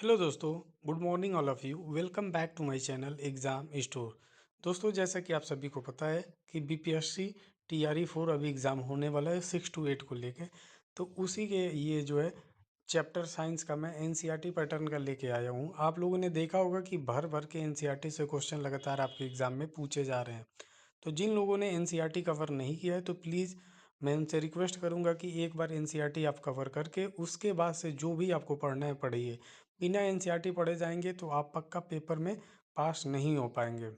Hello दोस्तों, good morning all of you. Welcome back to my channel exam store. दोस्तों, जैसा कि आप सभी को पता है कि बीपीएससी टीआरई 4 अभी एग्ज़ाम होने वाला है 6 to 8 को लेके। तो उसी के ये जो है चैप्टर साइंस का मैं एनसीईआरटी पैटर्न का लेके आया हूँ। आप लोगों ने देखा होगा कि भर भर के एनसीईआरटी से क्वेश्चन लगातार आपके एग्ज़ाम में पूछे जा रहे हैं। तो जिन लोगों ने एनसीईआरटी कवर नहीं किया है तो प्लीज़ मैं उनसे रिक्वेस्ट करूंगा कि एक बार एनसीईआरटी आप कवर करके उसके बाद से जो भी आपको पढ़ना है पढ़िए। बिना एनसीईआरटी पढ़े जाएंगे तो आप पक्का पेपर में पास नहीं हो पाएंगे।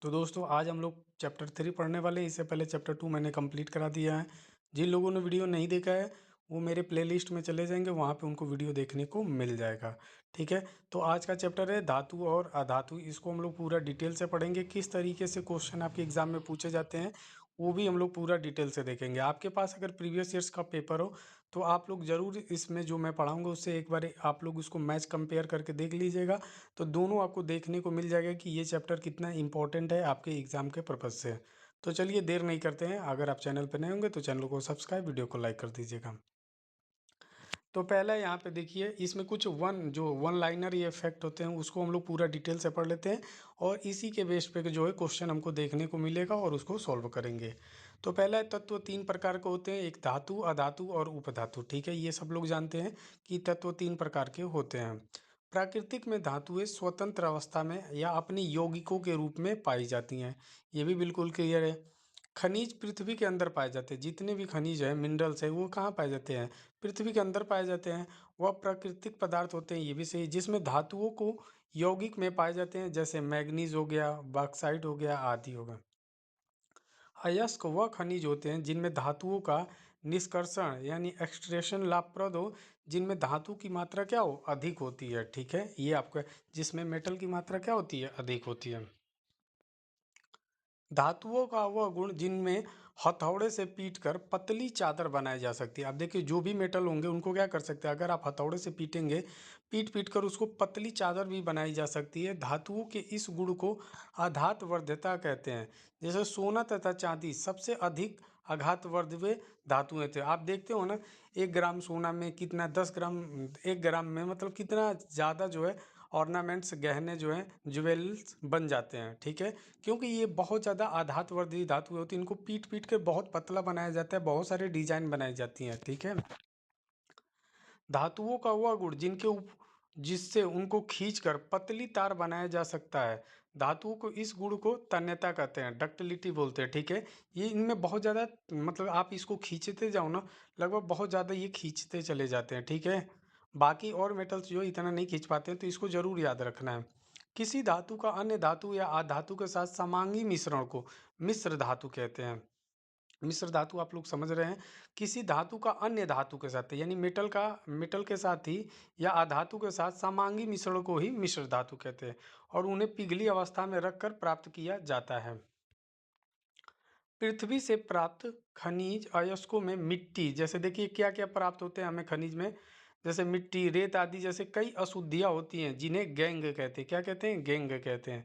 तो दोस्तों, आज हम लोग चैप्टर 3 पढ़ने वाले हैं। इससे पहले चैप्टर 2 मैंने कंप्लीट करा दिया है। जिन लोगों ने वीडियो नहीं देखा है वो मेरे प्लेलिस्ट में चले जाएंगे, वहाँ पे उनको वीडियो देखने को मिल जाएगा। ठीक है, तो आज का चैप्टर है धातु और अधातु। इसको हम लोग पूरा डिटेल से पढ़ेंगे, किस तरीके से क्वेश्चन आपके एग्जाम में पूछे जाते हैं वो भी हम लोग पूरा डिटेल से देखेंगे। आपके पास अगर प्रीवियस ईयर्स का पेपर हो तो आप लोग ज़रूर इसमें जो मैं पढ़ाऊँगा उससे एक बार आप लोग उसको मैच कंपेयर करके देख लीजिएगा। तो दोनों आपको देखने को मिल जाएगा कि ये चैप्टर कितना इंपॉर्टेंट है आपके एग्ज़ाम के पर्पज़ से। तो चलिए देर नहीं करते हैं, अगर आप चैनल पर नए होंगे तो चैनल को सब्सक्राइब, वीडियो को लाइक कर दीजिएगा। तो पहला यहाँ पे देखिए, इसमें कुछ वन लाइनर ये इफेक्ट होते हैं उसको हम लोग पूरा डिटेल से पढ़ लेते हैं और इसी के बेस पे जो है क्वेश्चन हमको देखने को मिलेगा और उसको सॉल्व करेंगे। तो पहला तत्व तीन प्रकार के होते हैं, एक धातु, अधातु और उपधातु। ठीक है, ये सब लोग जानते हैं कि तत्व तीन प्रकार के होते हैं। प्राकृतिक में धातुएं स्वतंत्र अवस्था में या अपनी यौगिकों के रूप में पाई जाती हैं, ये भी बिल्कुल क्लियर है। खनिज पृथ्वी के अंदर पाए जाते हैं, जितने भी खनिज है, मिनरल्स है, वो कहाँ पाए जाते हैं? पृथ्वी के अंदर पाए जाते हैं। वह प्राकृतिक पदार्थ होते हैं, ये भी सही, जिसमें धातुओं को यौगिक में पाए जाते हैं, जैसे मैग्नीज हो गया, बॉक्साइट हो गया, आदि हो गया। अयस्क वह खनिज होते हैं जिनमें धातुओं का निष्कर्षण यानी एक्सट्रेशन लाभप्रद हो, जिनमें धातु की मात्रा क्या हो, अधिक होती है। ठीक है, ये आपको, जिसमें मेटल की मात्रा क्या होती है, अधिक होती है। धातुओं का वह गुण जिनमें हथौड़े से पीटकर पतली चादर बनाई जा सकती है। अब देखिए, जो भी मेटल होंगे उनको क्या कर सकते हैं, अगर आप हथौड़े से पीटेंगे, पीट पीट कर उसको पतली चादर भी बनाई जा सकती है। धातुओं के इस गुण को आघातवर्ध्यता कहते हैं। जैसे सोना तथा चांदी सबसे अधिक आघातवर्धवे धातुएं थे। आप देखते हो ना, 1 ग्राम सोना में कितना, 10 ग्राम, 1 ग्राम में मतलब कितना ज़्यादा जो है ऑर्नामेंट्स, गहने जो हैं, ज्वेल्स बन जाते हैं। ठीक है, क्योंकि ये बहुत ज़्यादा आधातवर्धी धातु होती है, इनको पीट पीट के बहुत पतला बनाया जाता है, बहुत सारे डिजाइन बनाई जाती हैं। ठीक है, धातुओं का वह गुण जिससे उनको खींचकर पतली तार बनाया जा सकता है। धातुओं को इस गुण को तन्यता कहते हैं, डक्टिलिटी बोलते हैं। ठीक है, ये इनमें बहुत ज़्यादा, मतलब आप इसको खींचते जाओ ना, लगभग बहुत ज़्यादा ये खींचते चले जाते हैं। ठीक है, बाकी और मेटल्स जो इतना नहीं खींच पाते हैं, तो इसको जरूर याद रखना है। किसी धातु का अन्य धातु या अधातु के साथ समांगी मिश्रण को मिश्र धातु कहते हैं। मिश्र धातु आप लोग समझ रहे हैं, किसी धातु का अन्य धातु के साथ, यानी मेटल के साथ ही या अधातु के साथ समांगी मिश्रण को ही मिश्र धातु कहते हैं और उन्हें पिघली अवस्था में रखकर प्राप्त किया जाता है। पृथ्वी से प्राप्त खनिज अयस्कों में मिट्टी, जैसे देखिए क्या क्या प्राप्त होते हैं हमें खनिज में, जैसे मिट्टी, रेत आदि जैसे कई अशुद्धियां होती हैं जिन्हें गैंग कहते हैं। क्या कहते हैं? गैंग कहते हैं।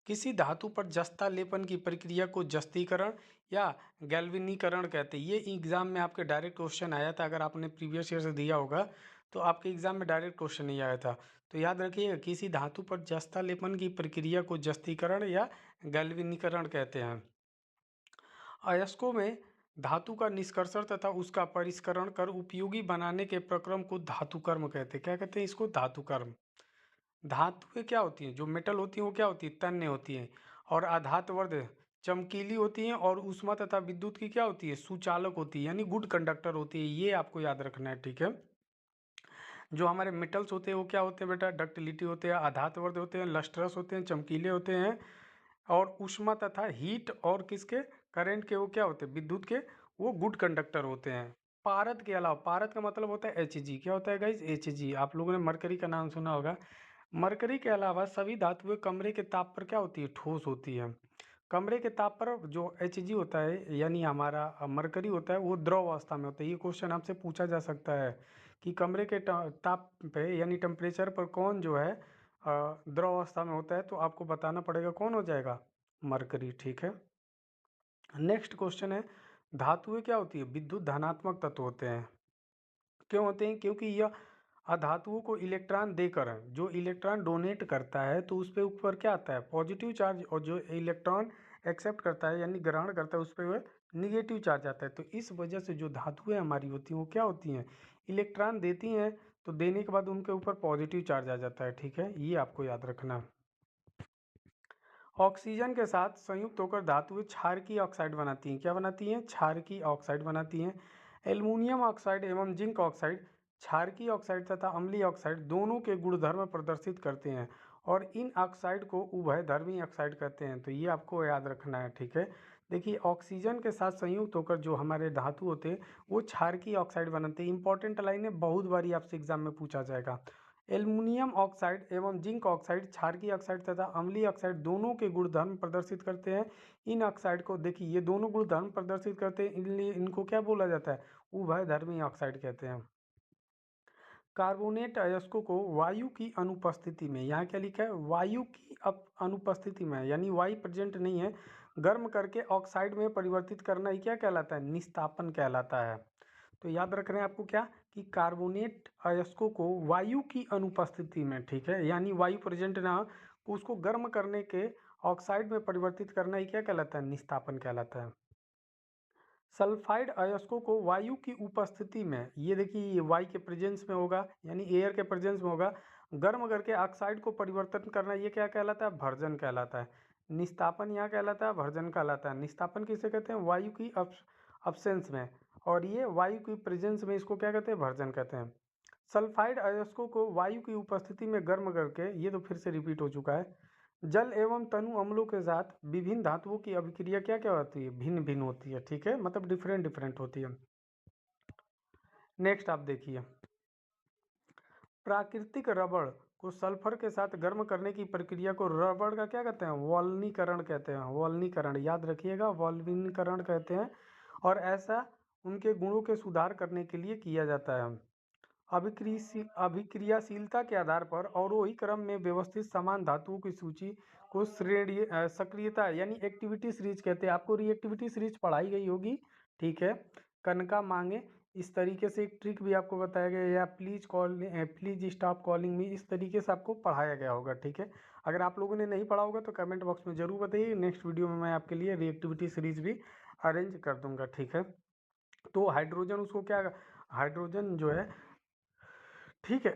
किसी धातु पर जस्ता लेपन की प्रक्रिया को जस्तीकरण या गैल्वेनीकरण कहते हैं। ये एग्जाम में आपके डायरेक्ट क्वेश्चन आया था, अगर आपने प्रीवियस ईयर से दिया होगा तो आपके एग्जाम में डायरेक्ट क्वेश्चन नहीं आया था। तो याद रखिए, किसी धातु पर जस्ता लेपन की प्रक्रिया को जस्तीकरण या गैल्वेनीकरण कहते हैं। अयस्कों में धातु का निष्कर्षण तथा उसका परिष्करण कर उपयोगी बनाने के प्रक्रम को धातु कर्म कहते हैं। क्या कहते हैं इसको? धातु कर्म। धातुएं क्या होती हैं, जो मेटल होती हैं वो क्या होती है, तन्य होती हैं, और आधातवर्ध चमकीली होती हैं, और ऊष्मा तथा विद्युत की क्या होती है, सुचालक होती है, यानी गुड कंडक्टर होती है। ये आपको याद रखना है। ठीक है, जो हमारे मेटल्स होते हैं वो क्या होते हैं बेटा, डक्टिलिटी होते हैं, आधातवर्ध होते हैं, लस्ट्रस होते हैं, चमकीले होते हैं, और ऊष्मा तथा हीट और किसके, करंट के, वो क्या होते हैं, विद्युत के, वो गुड कंडक्टर होते हैं। पारद के अलावा, पारद का मतलब होता है Hg। क्या होता है गाइज? Hg। आप लोगों ने मरकरी का नाम सुना होगा। मरकरी के अलावा सभी धातुएं कमरे के ताप पर क्या होती है, ठोस होती है। कमरे के ताप पर जो Hg होता है, यानी हमारा मरकरी होता है, वो द्रव अवस्था में होता है। ये क्वेश्चन आपसे पूछा जा सकता है कि कमरे के ताप पे यानी टेम्परेचर पर कौन जो है द्रव अवस्था में होता है, तो आपको बताना पड़ेगा कौन हो जाएगा, मरकरी। ठीक है, नेक्स्ट क्वेश्चन है, धातुएं क्या होती है, विद्युत धनात्मक तत्व होते हैं। क्यों होते हैं? क्योंकि यह अधातुओं को इलेक्ट्रॉन देकर जो इलेक्ट्रॉन डोनेट करता है तो उस पे ऊपर क्या आता है, पॉजिटिव चार्ज, और जो इलेक्ट्रॉन एक्सेप्ट करता है यानी ग्रहण करता है उस पर निगेटिव चार्ज आता है। तो इस वजह से जो धातुएं हमारी होती हैं वो क्या होती हैं, इलेक्ट्रॉन देती हैं, तो देने के बाद उनके ऊपर पॉजिटिव चार्ज आ जाता है। ठीक है, ये आपको याद रखना है। ऑक्सीजन के साथ संयुक्त होकर धातुएं क्षारकीय ऑक्साइड बनाती हैं। क्या बनाती हैं, क्षारकीय ऑक्साइड बनाती हैं। एल्युमिनियम ऑक्साइड एवं जिंक ऑक्साइड क्षारकीय ऑक्साइड तथा अम्लीय ऑक्साइड दोनों के गुणधर्म प्रदर्शित करते हैं और इन ऑक्साइड को उभयधर्मी ऑक्साइड कहते हैं। तो ये आपको याद रखना है। ठीक है, देखिए ऑक्सीजन के साथ संयुक्त होकर जो हमारे धातु होते हैं वो क्षारकीय ऑक्साइड बनाते हैं। इंपॉर्टेंट लाइन है, बहुत बारी आपसे एग्जाम में पूछा जाएगा। एल्युमिनियम ऑक्साइड एवं जिंक ऑक्साइड क्षारकीय ऑक्साइड तथा अम्लीय ऑक्साइड दोनों के गुणधर्म प्रदर्शित करते हैं। इन ऑक्साइड को देखिए ये दोनों गुणधर्म प्रदर्शित करते हैं, इसलिए इनको क्या बोला जाता है, उभयधर्मी ऑक्साइड कहते हैं। कार्बोनेट अयस्कों को वायु की अनुपस्थिति में, यहाँ क्या लिखा है, वायु की अनुपस्थिति में, यानी वायु प्रेजेंट नहीं है, गर्म करके ऑक्साइड में परिवर्तित करना ही क्या कहलाता है, निस्तापन कहलाता है। तो याद रख रहे हैं आपको क्या, कि कार्बोनेट अयस्कों को वायु की अनुपस्थिति में, ठीक है, यानी वायु प्रेजेंट ना हो, उसको गर्म करने के ऑक्साइड में परिवर्तित करना ही क्या कहलाता है, निस्तापन कहलाता है। सल्फाइड अयस्कों को वायु की उपस्थिति में, ये देखिए ये वायु के प्रेजेंस में होगा यानी एयर के प्रेजेंस में होगा, गर्म करके ऑक्साइड को परिवर्तन करना, ये क्या कहलाता है, भर्जन कहलाता है। निस्तापन यहाँ कहलाता है, भर्जन कहलाता है। निस्तापन किसे कहते हैं, वायु की अब्सेंस में, और ये वायु की प्रेजेंस में इसको क्या कहते हैं, भर्जन कहते हैं। सल्फाइड अयस्कों को वायु की उपस्थिति में गर्म करके, ये तो फिर से रिपीट हो चुका है, जल एवं तनु अम्लों के साथ विभिन्न धातुओं की अभिक्रिया क्या क्या होती है, भिन्न भिन्न होती है। ठीक है, मतलब डिफरेंट डिफरेंट होती है। नेक्स्ट आप देखिए, प्राकृतिक रबड़ को सल्फर के साथ गर्म करने की प्रक्रिया को रबड़ का क्या कहते हैं, वल्नीकरण कहते हैं। वल्नीकरण याद रखिएगा, वल्नीकरण कहते हैं, और ऐसा उनके गुणों के सुधार करने के लिए किया जाता है। अभिक्रियाशीलता के आधार पर अवरोही क्रम में व्यवस्थित समान धातुओं की सूची को श्रेणी सक्रियता यानी एक्टिविटी सीरीज कहते हैं। आपको रिएक्टिविटी सीरीज पढ़ाई गई होगी। ठीक है, कनका मांगे, इस तरीके से एक ट्रिक भी आपको बताया गया, या please call, please stop calling me, इस तरीके से आपको पढ़ाया गया होगा। ठीक है, अगर आप लोगों ने नहीं पढ़ा होगा तो कमेंट बॉक्स में जरूर बताइए, नेक्स्ट वीडियो में मैं आपके लिए रिएक्टिविटी सीरीज भी अरेंज कर दूंगा। ठीक है, तो हाइड्रोजन उसको क्या, हाइड्रोजन जो है, ठीक है,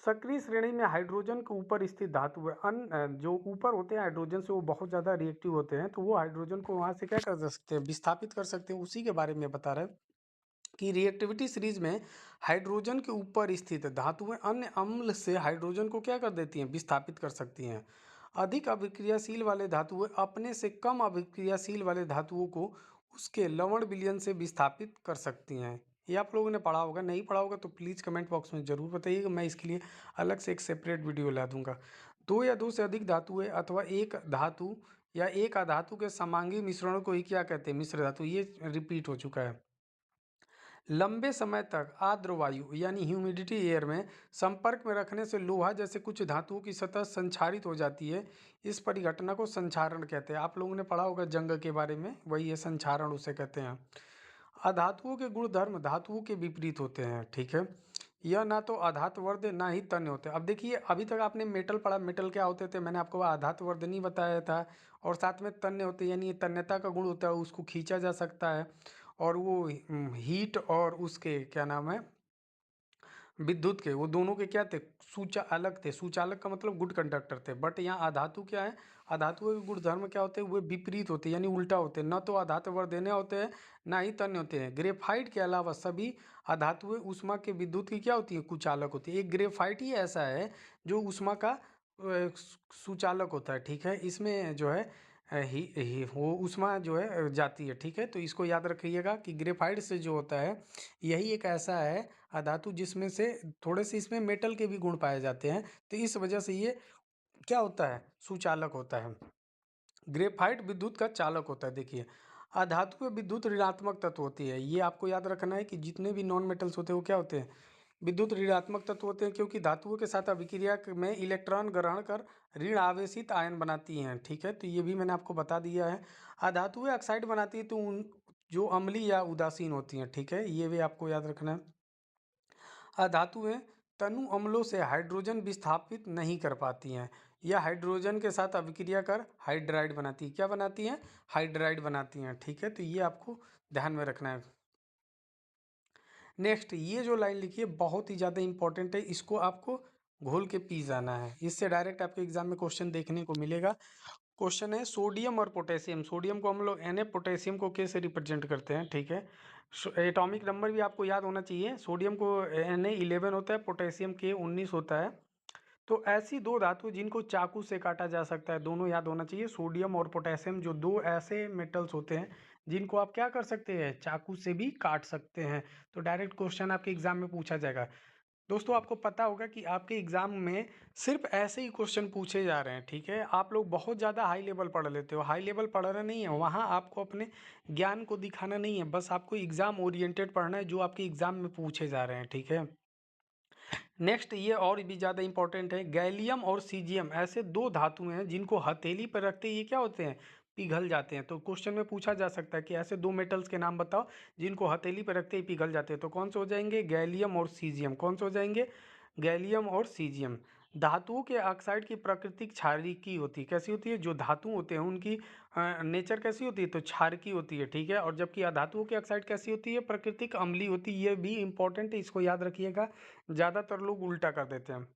सक्रिय श्रेणी में हाइड्रोजन के ऊपर स्थित धातु है, अन्य जो ऊपर होते हैं हाइड्रोजन से वो बहुत ज़्यादा रिएक्टिव होते हैं, तो वो हाइड्रोजन को वहाँ से क्या कर सकते हैं, विस्थापित कर सकते हैं। उसी के बारे में बता रहे हैं कि रिएक्टिविटी सीरीज में हाइड्रोजन के ऊपर स्थित धातुएं अन्य अम्ल से हाइड्रोजन को क्या कर देती हैं, विस्थापित कर सकती हैं। अधिक अभिक्रियाशील वाले धातुएं अपने से कम अभिक्रियाशील वाले धातुओं को उसके लवण विलयन से विस्थापित कर सकती हैं। ये आप लोगों ने पढ़ा होगा, नहीं पढ़ा होगा तो प्लीज़ कमेंट बॉक्स में ज़रूर बताइएगा, मैं इसके लिए अलग से एक सेपरेट वीडियो ला दूंगा। दो या दो से अधिक धातुएं अथवा एक धातु या एक अधातु के समांगी मिश्रणों को ही क्या कहते हैं, मिश्र धातु। ये रिपीट हो चुका है। लंबे समय तक आर्द्र वायु यानी ह्यूमिडिटी एयर में संपर्क में रखने से लोहा जैसे कुछ धातुओं की सतह संक्षारित हो जाती है। इस परिघटना को संक्षारण कहते हैं। आप लोगों ने पढ़ा होगा जंग के बारे में, वही है संक्षारण उसे कहते हैं। अधातुओं के गुणधर्म धातुओं के विपरीत होते हैं। ठीक है, यह ना तो आधातवर्ध ना ही तन्य होते हैं। अब देखिए अभी तक आपने मेटल पढ़ा, मेटल क्या होते थे, मैंने आपको आधातवर्ध नहीं बताया था, और साथ में तन्य होते हैं, यानी तन्यता का गुण होता है, उसको खींचा जा सकता है, और वो हीट और उसके क्या नाम है, विद्युत के, वो दोनों के क्या थे, अलग थे। सुचालक का मतलब गुड कंडक्टर थे। बट यहाँ अधातु क्या है, अधातुओं के गुणधर्म क्या होते हैं, वे विपरीत होते हैं, यानी उल्टा होते हैं। न तो अधातवर्धनीय होते हैं ना ही तन्य होते हैं। ग्रेफाइट के अलावा सभी अधातुएं ऊष्मा के विद्युत की क्या होती है, कुचालक होती है। एक ग्रेफाइट ही ऐसा है जो ऊष्मा का सुचालक होता है। ठीक है, इसमें जो है वो ऊष्मा जो है जाती है। ठीक है, तो इसको याद रखिएगा कि ग्रेफाइट से जो होता है, यही एक ऐसा है अधातु जिसमें से थोड़े से इसमें मेटल के भी गुण पाए जाते हैं, तो इस वजह से ये क्या होता है, सुचालक होता है। ग्रेफाइट विद्युत का चालक होता है। देखिए अधातु में विद्युत ऋणात्मक तत्व होती है, ये आपको याद रखना है कि जितने भी नॉन मेटल्स होते हैं वो क्या होते हैं, विद्युत ऋणात्मक तत्व होते हैं, क्योंकि धातुओं के साथ अभिक्रिया में इलेक्ट्रॉन ग्रहण कर ऋण आवेशित आयन बनाती हैं। ठीक है, तो ये भी मैंने आपको बता दिया है। अधातुएं ऑक्साइड बनाती है तो उन जो अम्लीय या उदासीन होती हैं। ठीक है, ये भी आपको याद रखना है। अधातुएं तनु अम्लों से हाइड्रोजन विस्थापित नहीं कर पाती हैं, या हाइड्रोजन के साथ अभिक्रिया कर हाइड्राइड बनाती है। क्या बनाती हैं? हाइड्राइड बनाती हैं। ठीक है, तो ये आपको ध्यान में रखना है। नेक्स्ट, ये जो लाइन लिखी है बहुत ही ज़्यादा इंपॉर्टेंट है, इसको आपको घोल के पी जाना है। इससे डायरेक्ट आपके एग्जाम में क्वेश्चन देखने को मिलेगा। क्वेश्चन है सोडियम और पोटेशियम, सोडियम को हम लोग Na, पोटेशियम को K से रिप्रेजेंट करते हैं। ठीक है, एटॉमिक नंबर भी आपको याद होना चाहिए। सोडियम को Na 11 होता है, पोटेशियम K 19 होता है। तो ऐसी दो धातु जिनको चाकू से काटा जा सकता है, दोनों याद होना चाहिए। सोडियम और पोटेशियम जो दो ऐसे मेटल्स होते हैं जिनको आप क्या कर सकते हैं, चाकू से भी काट सकते हैं। तो डायरेक्ट क्वेश्चन आपके एग्जाम में पूछा जाएगा। दोस्तों, आपको पता होगा कि आपके एग्जाम में सिर्फ ऐसे ही क्वेश्चन पूछे जा रहे हैं। ठीक है, आप लोग बहुत ज़्यादा हाई लेवल पढ़ लेते हो। हाई लेवल पढ़ना नहीं है, वहाँ आपको अपने ज्ञान को दिखाना नहीं है, बस आपको एग्जाम ओरिएंटेड पढ़ना है जो आपके एग्जाम में पूछे जा रहे हैं। ठीक है, नेक्स्ट, ये और भी ज़्यादा इंपॉर्टेंट है। गैलियम और सीजियम ऐसे दो धातु हैं जिनको हथेली पर रखते ये क्या होते हैं, पिघल जाते हैं। तो क्वेश्चन में पूछा जा सकता है कि ऐसे दो मेटल्स के नाम बताओ जिनको हथेली पर रखते ही पिघल जाते हैं। तो कौन से हो जाएंगे, गैलियम और सीजियम। कौन से हो जाएंगे, गैलियम और सीजियम। धातुओं के ऑक्साइड की प्राकृतिक क्षारीकी होती है, कैसी होती है? जो धातु होते हैं उनकी नेचर कैसी होती है, तो क्षारकी होती है। ठीक है, और जबकि अधातुओं की ऑक्साइड कैसी होती है, प्राकृतिक अम्लीय होती है। ये भी इंपॉर्टेंट है, इसको याद रखिएगा। ज़्यादातर लोग उल्टा कर देते हैं।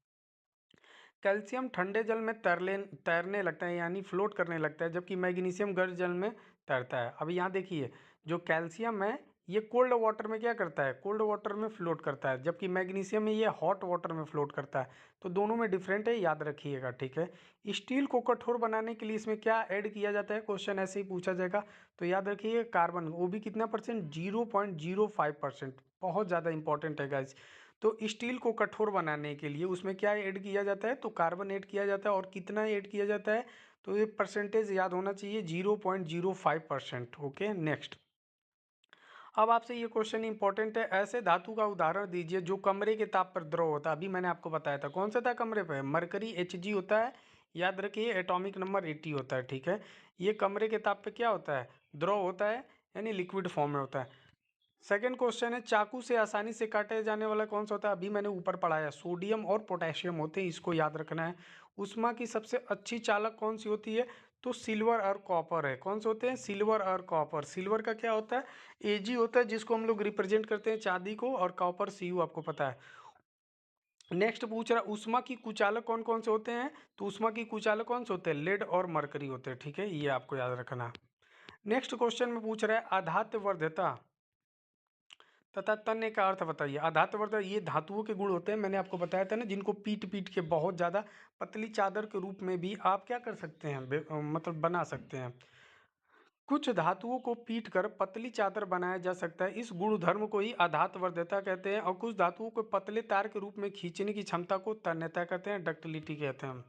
कैल्शियम ठंडे जल में तैरने लगता है, यानी फ्लोट करने लगता है, जबकि मैग्नीशियम गर्म जल में तैरता है। अब यहाँ देखिए, जो कैल्शियम है ये कोल्ड वाटर में क्या करता है, कोल्ड वाटर में फ्लोट करता है, जबकि मैग्नीशियम में ये हॉट वाटर में फ्लोट करता है। तो दोनों में डिफरेंट है, याद रखिएगा। ठीक है, स्टील को कठोर बनाने के लिए इसमें क्या ऐड किया जाता है, क्वेश्चन ऐसे ही पूछा जाएगा। तो याद रखिए कार्बन, वो भी कितना परसेंट, 0.05%। बहुत ज़्यादा इंपॉर्टेंट है गाइज। तो स्टील को कठोर बनाने के लिए उसमें क्या ऐड किया जाता है, तो कार्बन ऐड किया जाता है। और कितना ऐड किया जाता है, तो ये परसेंटेज याद होना चाहिए, 0.05%। Okay, next. अब आपसे ये क्वेश्चन इंपॉर्टेंट है, ऐसे धातु का उदाहरण दीजिए जो कमरे के ताप पर द्रव होता है। अभी मैंने आपको बताया था, कौन सा था कमरे पे, मरकरी Hg होता है। याद रखिए एटॉमिक नंबर 80 होता है। ठीक है, ये कमरे के ताप पे क्या होता है, द्रव होता है, यानी लिक्विड फॉर्म में होता है। सेकंड क्वेश्चन है, चाकू से आसानी से काटे जाने वाला कौन सा होता है? अभी मैंने ऊपर पढ़ाया, सोडियम और पोटेशियम होते हैं, इसको याद रखना है। उष्मा की सबसे अच्छी चालक कौन सी होती है, तो सिल्वर और कॉपर है। कौन से होते हैं, सिल्वर और कॉपर। सिल्वर का क्या होता है, Ag होता है, जिसको हम लोग रिप्रेजेंट करते हैं चांदी को, और कॉपर Cu आपको पता है। नेक्स्ट पूछ रहा, उष्मा की कुचालक कौन कौन से होते हैं, तो उष्मा की कुचालक कौन से होते हैं, लेड और मरकरी होते हैं। ठीक है, ये आपको याद रखना है। नेक्स्ट क्वेश्चन में पूछ रहा है, आधात्यवर्ध्यता तथा तन्य का अर्थ बताइए। आधातवर्धक ये धातुओं के गुण होते हैं, मैंने आपको बताया था ना, जिनको पीट पीट के बहुत ज़्यादा पतली चादर के रूप में भी आप क्या कर सकते हैं, मतलब बना सकते हैं। कुछ धातुओं को पीट कर पतली चादर बनाया जा सकता है, इस गुणधर्म को ही आधातवर्ध्यता कहते हैं। और कुछ धातुओं को पतले तार के रूप में खींचने की क्षमता को तन्यता कहते हैं, डक्टिलिटी कहते हैं।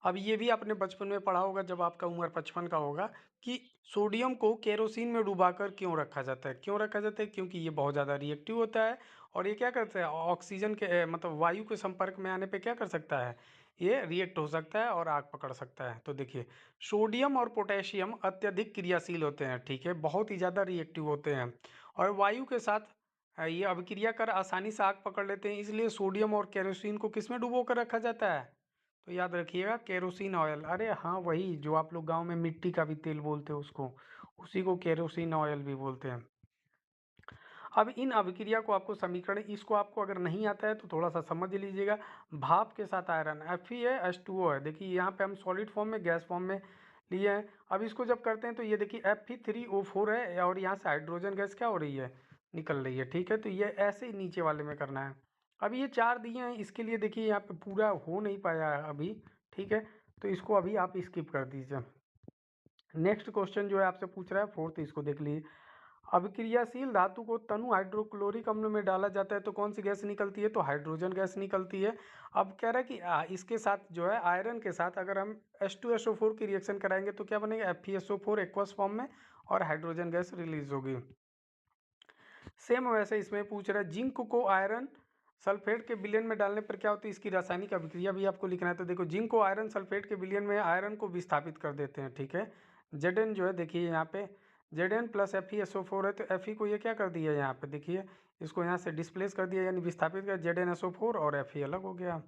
अब ये भी आपने बचपन में पढ़ा होगा, जब आपका उम्र 55 का होगा, कि सोडियम को केरोसिन में डुबाकर क्यों रखा जाता है, क्यों रखा जाता है, क्योंकि ये बहुत ज़्यादा रिएक्टिव होता है। और ये क्या करता है, ऑक्सीजन के मतलब वायु के संपर्क में आने पे क्या कर सकता है, ये रिएक्ट हो सकता है और आग पकड़ सकता है। तो देखिए, सोडियम और पोटेशियम अत्यधिक क्रियाशील होते हैं। ठीक है, बहुत ही ज़्यादा रिएक्टिव होते हैं, और वायु के साथ ये अभिक्रिया कर आसानी से आग पकड़ लेते हैं। इसलिए सोडियम और केरोसिन को किस में डुबो कर रखा जाता है, तो याद रखिएगा केरोसिन ऑयल। अरे हाँ, वही जो आप लोग गांव में मिट्टी का भी तेल बोलते हो उसको, उसी को केरोसिन ऑयल भी बोलते हैं। अब इन अभिक्रिया को आपको समीकरण, इसको आपको अगर नहीं आता है तो थोड़ा सा समझ लीजिएगा। भाप के साथ आयरन Fe है, H2O है। देखिए यहाँ पे हम सॉलिड फॉर्म में, गैस फॉर्म में लिए हैं। अब इसको जब करते हैं तो ये देखिए Fe3O4 है, और यहाँ से हाइड्रोजन गैस क्या हो रही है, निकल रही है। ठीक है, तो ये ऐसे ही नीचे वाले में करना है। अब ये चार दिए हैं, इसके लिए देखिए यहाँ पे पूरा हो नहीं पाया है अभी। ठीक है, तो इसको अभी आप स्किप कर दीजिए। नेक्स्ट क्वेश्चन जो है आपसे पूछ रहा है फोर्थ, इसको देख लीजिए। अभिक्रियाशील धातु को तनु हाइड्रोक्लोरिक अम्ल में डाला जाता है तो कौन सी गैस निकलती है, तो हाइड्रोजन गैस निकलती है। अब कह रहा है कि इसके साथ जो है आयरन के साथ अगर हम H2SO4 की रिएक्शन कराएंगे तो क्या बनेगा, FeSO4 एक्वस फॉर्म में, और हाइड्रोजन गैस रिलीज होगी। सेम वैसे इसमें पूछ रहा है, जिंक को आयरन सल्फेट के विलयन में डालने पर क्या होती है, इसकी रासायनिक अभिक्रिया भी आपको लिखना है। तो देखो, जिंक को आयरन सल्फेट के विलयन में आयरन को विस्थापित कर देते हैं। ठीक है, Zn जो है देखिए यहाँ पे Zn प्लस Fe SO4 है, तो Fe को ये क्या कर दिया है यहाँ पे देखिए, इसको यहाँ से डिस्प्लेस कर दिया यानी विस्थापित कर ZnSO4 और Fe अलग हो गया।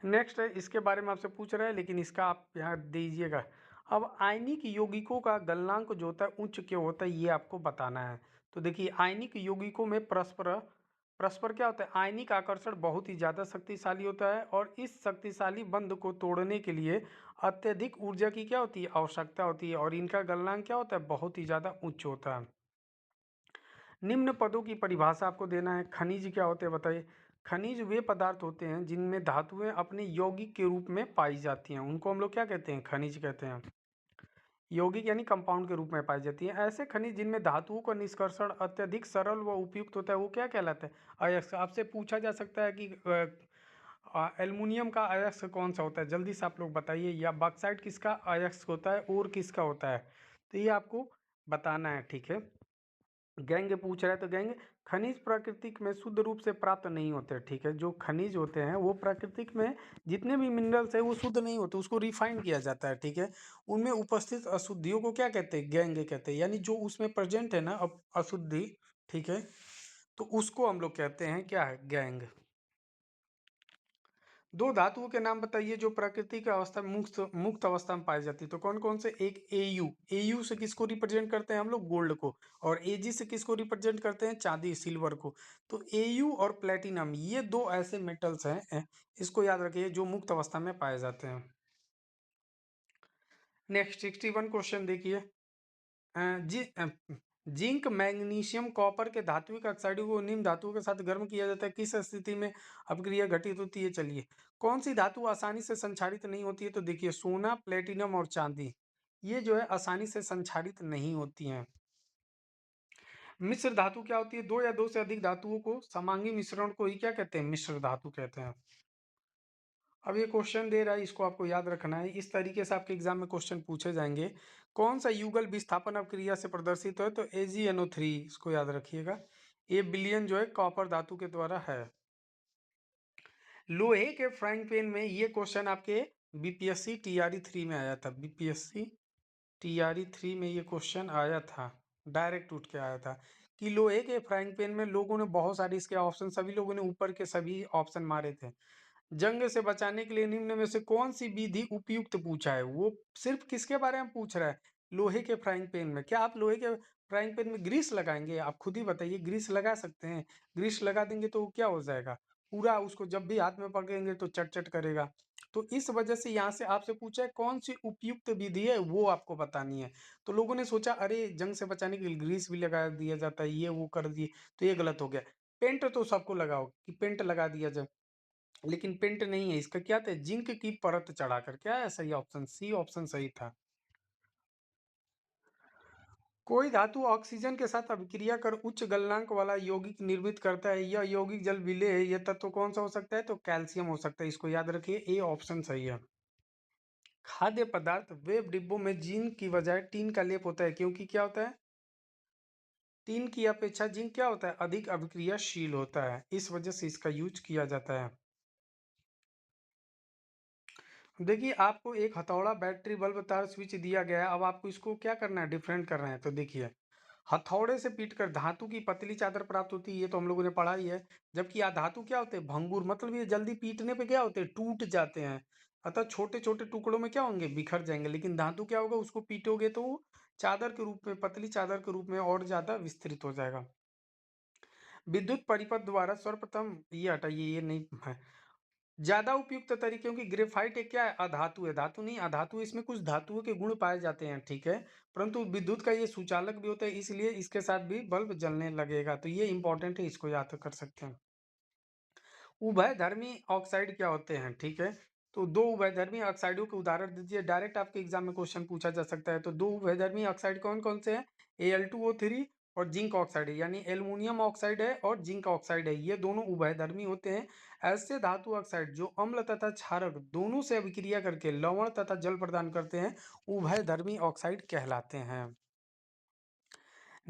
नेक्स्ट है इसके बारे में आपसे पूछ रहा है लेकिन इसका आप यहाँ दीजिएगा। अब आयनिक यौगिकों का गलनांक जो होता है उच्च क्यों होता है ये आपको बताना है। तो देखिए आयनिक यौगिकों में परस्पर परस्पर क्या होता है, आयनिक आकर्षण बहुत ही ज़्यादा शक्तिशाली होता है और इस शक्तिशाली बंध को तोड़ने के लिए अत्यधिक ऊर्जा की क्या होती है, आवश्यकता होती है और इनका गलनांक क्या होता है, बहुत ही ज़्यादा उच्च होता है। निम्न पदों की परिभाषा आपको देना है। खनिज क्या होते हैं बताइए। खनिज वे पदार्थ होते हैं जिनमें धातुएं अपने यौगिक के रूप में पाई जाती हैं, उनको हम लोग क्या कहते हैं, खनिज कहते हैं। यौगिक यानी कंपाउंड के रूप में पाई जाती है। ऐसे खनिज जिनमें धातुओं का निष्कर्षण अत्यधिक सरल व उपयुक्त होता है वो क्या कहलाता है, अयस्क। आपसे पूछा जा सकता है कि एल्युमिनियम का अयस्क कौन सा होता है, जल्दी से आप लोग बताइए। या बॉक्साइट किसका अयस्क होता है और किसका होता है, तो ये आपको बताना है, ठीक है। गैंग पूछ रहा है तो गैंग खनिज प्राकृतिक में शुद्ध रूप से प्राप्त नहीं होते, ठीक है। जो खनिज होते हैं वो प्राकृतिक में जितने भी मिनरल्स है वो शुद्ध नहीं होते, उसको रिफाइन किया जाता है, ठीक है। उनमें उपस्थित अशुद्धियों को क्या कहते हैं, गैंग कहते हैं। यानी जो उसमें प्रेजेंट है ना अब अशुद्धि, ठीक है, तो उसको हम लोग कहते हैं क्या है, गैंग। दो धातुओं के नाम बताइए जो प्राकृतिक अवस्था में मुक्त मुक्त अवस्था में पाई जाती है, तो कौन कौन से। एक एयू, एयू से किसको रिप्रेजेंट करते हैं हम लोग, गोल्ड को। और एजी से किसको रिप्रेजेंट करते हैं, चांदी सिल्वर को। तो एयू और प्लेटिनम ये दो ऐसे मेटल्स हैं, इसको याद रखिए, जो मुक्त अवस्था में पाए जाते हैं। नेक्स्ट 61 क्वेश्चन देखिए। जी जिंक मैग्नीशियम कॉपर के धात्विक ऑक्साइडों को निम्न धातुओं के साथ गर्म किया जाता है, किस स्थिति में अपक्रिया घटित होती है, चलिए। कौन सी धातु आसानी से संक्षारित नहीं होती है, तो देखिए सोना, प्लेटिनम और चांदी ये जो है आसानी से संक्षारित नहीं होती हैं। मिश्र धातु क्या होती है, दो या दो से अधिक धातुओं को समांगी मिश्रण को ही क्या कहते हैं, मिश्र धातु कहते हैं। अब ये क्वेश्चन दे रहा है, इसको आपको याद रखना है, इस तरीके से आपके एग्जाम में क्वेश्चन पूछे जाएंगे। कौन सा युगल विस्थापन अपक्रिया से प्रदर्शित है, तो AgNO3, इसको याद रखिएगा। ये विलयन जो है कॉपर धातु के द्वारा है। लोहे के फ्राइंग पैन में ये क्वेश्चन आपके BPSC TRE 3 में आया था, BPSC TRE 3 में ये क्वेश्चन आया था, डायरेक्ट उठ के आया था कि लोहे के फ्राइंग पैन में लोगों ने बहुत सारे इसके ऑप्शन, सभी लोगों ने ऊपर के सभी ऑप्शन मारे थे। जंग से बचाने के लिए निम्न में से कौन सी विधि उपयुक्त पूछा है, वो सिर्फ किसके बारे में पूछ रहा है, लोहे के फ्राइंग पैन में। क्या आप लोहे के फ्राइंग पैन में ग्रीस लगाएंगे, आप खुद ही बताइए, ग्रीस लगा सकते हैं। ग्रीस लगा देंगे तो क्या हो जाएगा, पूरा उसको जब भी हाथ में पकड़ेंगे तो चट चट करेगा। तो इस वजह से यहाँ से आपसे पूछा है कौन सी उपयुक्त विधि है, वो आपको बतानी है। तो लोगों ने सोचा अरे जंग से बचाने के लिए ग्रीस भी लगा दिया जाता है, ये वो कर दिए, तो ये गलत हो गया। पेंट तो सबको लगाओ कि पेंट लगा दिया जाए, लेकिन पेंट नहीं है, इसका क्या था, जिंक की परत चढ़ाकर। क्या है सही ऑप्शन, सी ऑप्शन सही था। कोई धातु ऑक्सीजन के साथ अभिक्रिया कर उच्च गलनांक वाला यौगिक निर्मित करता है, यह यौगिक जल विलेय है, यह तत्व कौन सा हो सकता है, तो कैल्शियम हो सकता है, इसको याद रखिए, ए ऑप्शन सही है। खाद्य पदार्थ वेब डिब्बों में जिंक की बजाय टीन का लेप होता है, क्योंकि क्या होता है, टीन की अपेक्षा जिंक क्या होता है, अधिक अभिक्रियाशील होता है, इस वजह से इसका यूज किया जाता है। देखिए आपको एक हथौड़ा, बैटरी, बल्ब, तार, स्विच दिया गया है। अब आपको इसको क्या करना है, डिफरेंट करना है। तो देखिए हथौड़े से पीटकर धातु की पतली चादर प्राप्त होती है, ये तो हम लोगों ने पढ़ा ही है। जबकि धातु क्या होते हैं, भंगुर, मतलब ये जल्दी पीटने पे क्या होते हैं, टूट जाते हैं। अतः छोटे छोटे टुकड़ों में क्या होंगे, बिखर जाएंगे। लेकिन धातु क्या होगा, उसको पीटोगे तो वो चादर के रूप में, पतली चादर के रूप में और ज्यादा विस्तृत हो जाएगा। विद्युत परिपथ द्वारा सर्वप्रथम, ये हटाइए, ये नहीं है ज्यादा उपयुक्त तरीके, क्योंकि ग्रेफाइट एक क्या है, अधातु है, धातु नहीं अधातु, इसमें कुछ धातुओं के गुण पाए जाते हैं, ठीक है। परंतु विद्युत का ये सुचालक भी होता है, इसलिए इसके साथ भी बल्ब जलने लगेगा, तो ये इंपॉर्टेंट है, इसको याद कर सकते हैं। उभयधर्मी ऑक्साइड क्या होते हैं, ठीक है। तो दो उभयधर्मी ऑक्साइडों के उदाहरण दीजिए, डायरेक्ट आपके एग्जाम में क्वेश्चन पूछा जा सकता है। तो दो उभयधर्मी ऑक्साइड कौन कौन से हैं, Al2O3 और जिंक ऑक्साइड है, यानी एल्युमिनियम ऑक्साइड है और जिंक ऑक्साइड है, ये दोनों उभयधर्मी होते हैं। ऐसे धातु ऑक्साइड जो अम्ल तथा क्षारक दोनों से अभिक्रिया करके लवण तथा जल प्रदान करते हैं, उभयधर्मी ऑक्साइड कहलाते हैं।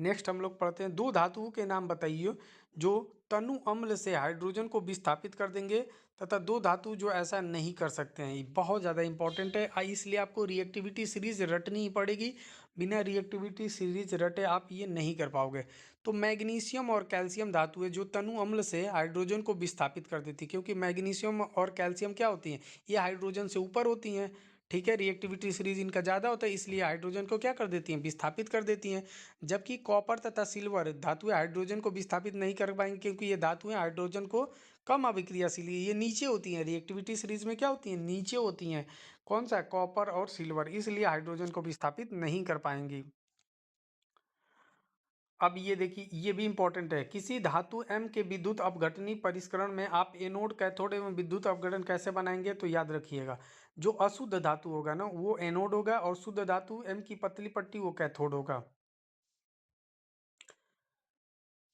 नेक्स्ट हम लोग पढ़ते हैं, दो धातुओं के नाम बताइए जो तनु अम्ल से हाइड्रोजन को विस्थापित कर देंगे तथा दो धातु जो ऐसा नहीं कर सकते हैं। ये बहुत ज़्यादा इंपॉर्टेंट है, इसलिए आपको रिएक्टिविटी सीरीज रटनी ही पड़ेगी। बिना रिएक्टिविटी सीरीज रटे आप ये नहीं कर पाओगे। तो मैग्नीशियम और कैल्शियम धातु है जो तनु अम्ल से हाइड्रोजन को विस्थापित कर देती है, क्योंकि मैग्नीशियम और कैल्शियम क्या होती हैं, ये हाइड्रोजन से ऊपर होती हैं। ठीक है, रिएक्टिविटी सीरीज इनका ज़्यादा होता है, इसलिए हाइड्रोजन को क्या कर देती हैं, विस्थापित कर देती हैं। जबकि कॉपर तथा सिल्वर धातुएं हाइड्रोजन को विस्थापित नहीं कर पाएंगे, क्योंकि ये धातुएं हाइड्रोजन को कम अभिक्रियाशील है, ये नीचे होती हैं। रिएक्टिविटी सीरीज में क्या होती हैं, नीचे होती हैं। कौन सा, कॉपर और सिल्वर, इसलिए हाइड्रोजन को विस्थापित नहीं कर पाएंगी। अब ये देखिए, ये भी इंपॉर्टेंट है, किसी धातु M के विद्युत अपघटनी परिष्करण में आप एनोड, कैथोड एवं विद्युत अपघटन कैसे बनाएंगे। तो याद रखिएगा, जो अशुद्ध धातु होगा ना वो एनोड होगा और शुद्ध धातु M की पतली पट्टी वो कैथोड होगा।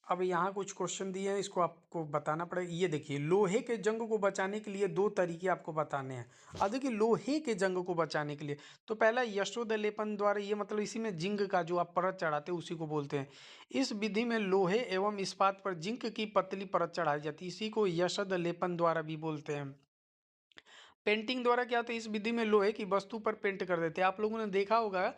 अब यहाँ कुछ क्वेश्चन दिए हैं, इसको आपको बताना पड़ेगा। ये देखिए, लोहे के जंग को बचाने के लिए दो तरीके आपको बताने हैं। अब देखिए, लोहे के जंग को बचाने के लिए तो पहला यशोद लेपन द्वारा, ये मतलब इसी में जिंक का जो आप परत चढ़ाते हैं उसी को बोलते हैं। इस विधि में लोहे एवं इस्पात पर जिंक की पतली परत चढ़ाई जाती है, इसी को यशोद लेपन द्वारा भी बोलते हैं। पेंटिंग द्वारा क्या होता है, इस विधि में लोहे की वस्तु पर पेंट कर देते हैं। आप लोगों ने देखा होगा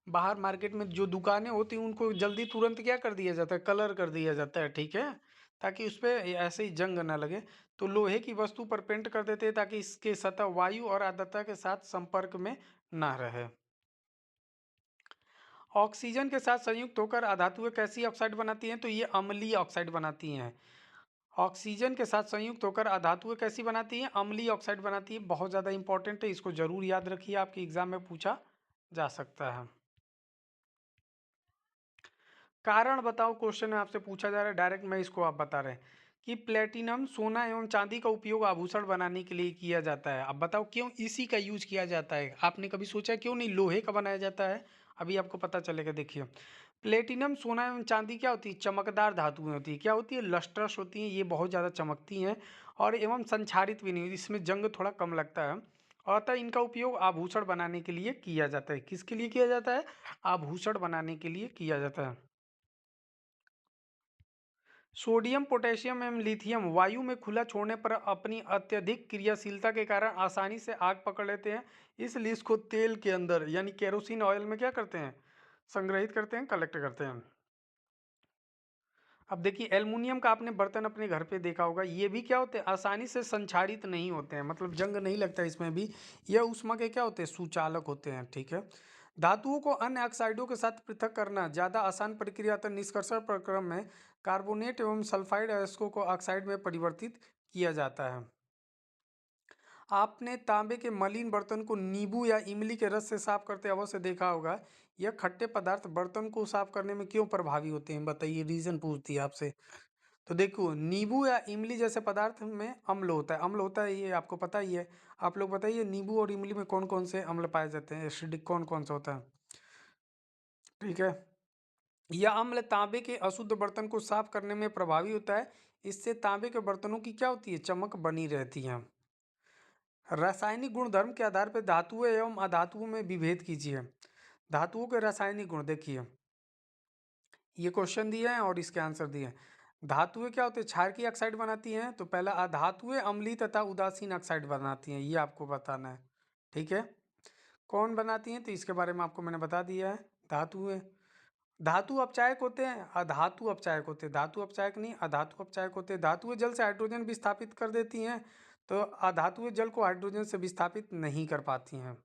बाहर मार्केट में जो दुकानें होती हैं उनको जल्दी तुरंत क्या कर दिया जाता है, कलर कर दिया जाता है। ठीक है, ताकि उस पर ऐसे ही जंग ना लगे। तो लोहे की वस्तु पर पेंट कर देते हैं ताकि इसके सतह वायु और आर्द्रता के साथ संपर्क में ना रहे। ऑक्सीजन के साथ संयुक्त होकर अधातुएं कैसी ऑक्साइड बनाती हैं। तो ये अम्लीय ऑक्साइड बनाती हैं। ऑक्सीजन के साथ संयुक्त होकर अधातुएं कैसी बनाती हैं, अम्लीय ऑक्साइड बनाती है। बहुत ज़्यादा इंपॉर्टेंट है, इसको जरूर याद रखिए, आपके एग्जाम में पूछा जा सकता है। कारण बताओ, क्वेश्चन में आपसे पूछा जा रहा है, डायरेक्ट मैं इसको आप बता रहे हैं कि प्लेटिनम, सोना एवं चांदी का उपयोग आभूषण बनाने के लिए किया जाता है। अब बताओ क्यों इसी का यूज किया जाता है। आपने कभी सोचा क्यों नहीं लोहे का बनाया जाता है, अभी आपको पता चलेगा। देखिए, प्लेटिनम, सोना एवं चांदी क्या होती है, चमकदार धातुएं होती है। क्या होती है, लस्ट्रस होती हैं, ये बहुत ज़्यादा चमकती हैं और एवं संक्षारित भी नहीं होती, इसमें जंग थोड़ा कम लगता है। अतः इनका उपयोग आभूषण बनाने के लिए किया जाता है। किसके लिए किया जाता है, आभूषण बनाने के लिए किया जाता है। सोडियम, पोटेशियम एवं लिथियम वायु में खुला छोड़ने पर अपनी अत्यधिक क्रियाशीलता के कारण आसानी से आग पकड़ लेते हैं, इसलिए इसको तेल के अंदर यानी केरोसिन ऑयल में क्या करते हैं, संग्रहित करते हैं, कलेक्ट करते हैं। अब देखिए, एल्युमिनियम का आपने बर्तन अपने घर पे देखा होगा, ये भी क्या होते हैं, आसानी से संक्षारित नहीं होते हैं, मतलब जंग नहीं लगता इसमें भी। यह ऊष्मा के क्या होते हैं, सुचालक होते हैं। ठीक है, धातुओं को अन्य ऑक्साइडों के साथ पृथक करना ज़्यादा आसान प्रक्रिया था। निष्कर्षण प्रक्रम में कार्बोनेट एवं सल्फाइड अयस्कों को ऑक्साइड में परिवर्तित किया जाता है। आपने तांबे के मलिन बर्तन को नींबू या इमली के रस से साफ करते अवश्य देखा होगा। यह खट्टे पदार्थ बर्तन को साफ करने में क्यों प्रभावी होते हैं, बताइए, रीजन पूछती है आपसे। तो देखो, नींबू या इमली जैसे पदार्थ में अम्ल होता है, अम्ल होता है, ये आपको पता ही है। आप लोग बताइए, नींबू और इमली में कौन कौन से अम्ल पाए जाते हैं, एसिडिक कौन कौन सा होता है। ठीक है, यह अम्ल तांबे के अशुद्ध बर्तन को साफ करने में प्रभावी होता है। इससे तांबे के बर्तनों की क्या होती है, चमक बनी रहती है। रासायनिक गुणधर्म के आधार पर धातुओं एवं अधातुओं में विभेद कीजिए। धातुओं के रासायनिक गुण देखिए, ये क्वेश्चन दिए हैं और इसके आंसर दिए हैं। धातुएं क्या होती है, क्षारकीय ऑक्साइड बनाती हैं। तो पहला, अधातुएं अम्लीय तथा उदासीन ऑक्साइड बनाती हैं, ये आपको बताना है। ठीक है, कौन बनाती हैं, तो इसके बारे में आपको मैंने बता दिया है। धातुएं, धातु अपचायक होते हैं, अधातु अपचायक होते हैं। धातु अपचायक नहीं, अधातु अपचायक होते हैं। धातुएं जल से हाइड्रोजन विस्थापित कर देती हैं, तो अधातुएं जल को हाइड्रोजन से विस्थापित नहीं कर पाती हैं।